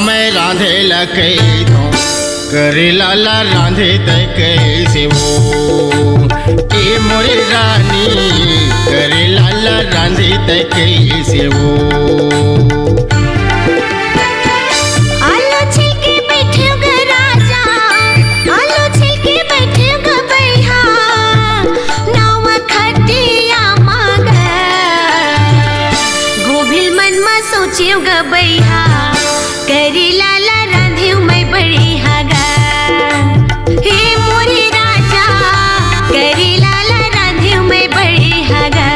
में रांधे लके तो करे लाला रांधे ते कैसे वो ए मोरे रानी करे लाला रांधे ते कैसे वो। बैहा करी लाला रांधे मैं बड़ी हागा हे मोरे राजा करी लाला रांधे मैं बड़ी हागा।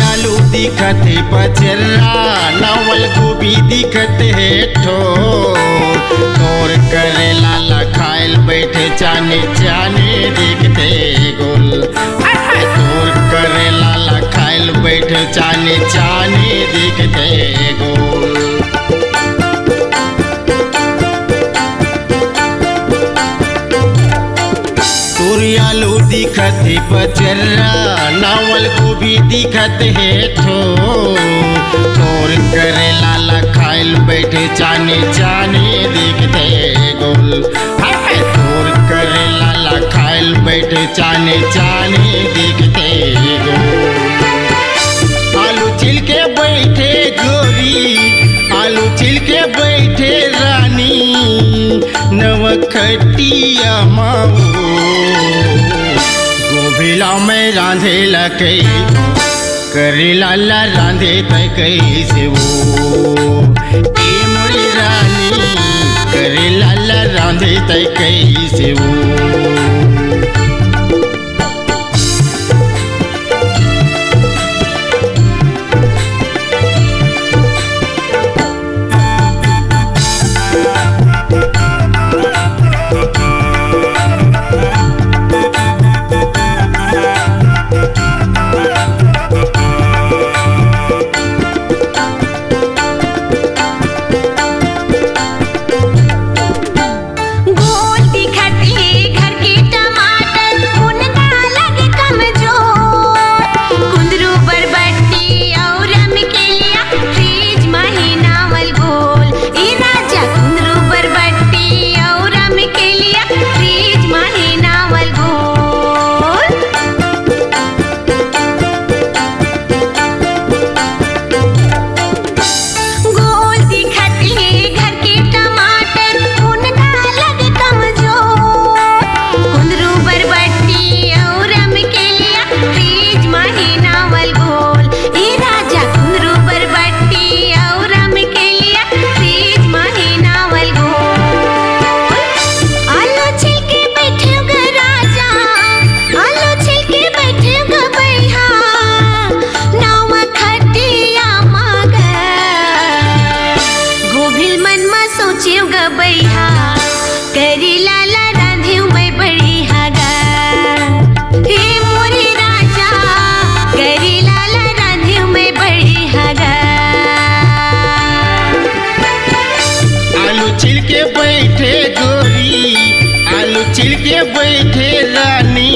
आलू दिखते पचरा नवल गोभी दिखते है ठोर करे लाला खायल बैठे चाने चाने देखते गोल तोर करे लाला खायल बैठे चाने चाने देखते गोल। आलू दिखते पचरा नावल गोभी दिखते है ठोर करे लाला खायल बैठे चाने चाने देखते गोल तोर करे लाला खायल बैठे चाने चाने देखते गोल। आलू छिल के बैठे गोरी आलू छिल के बैठे रानी नवखटिया माऊ गोभिला में रांधे लके करे लाला रांधे ते कैसे वो ए मोरी रानी करे लाला रांधे ते कैसे वो। छिल के बैठे रानी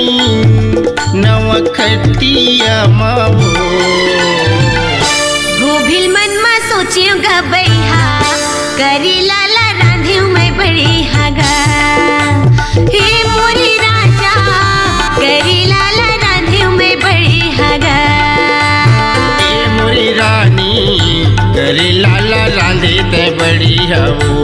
नवखटिया माबो गोभिल मन में सोचियो गा बैहा करी लाला रांधे मैं बड़ी हागा हे मोरे राजा करी लाला रांधे मैं बड़ी हागा। हे मोरी रानी करी लाला रांधे ते बड़ी हवो।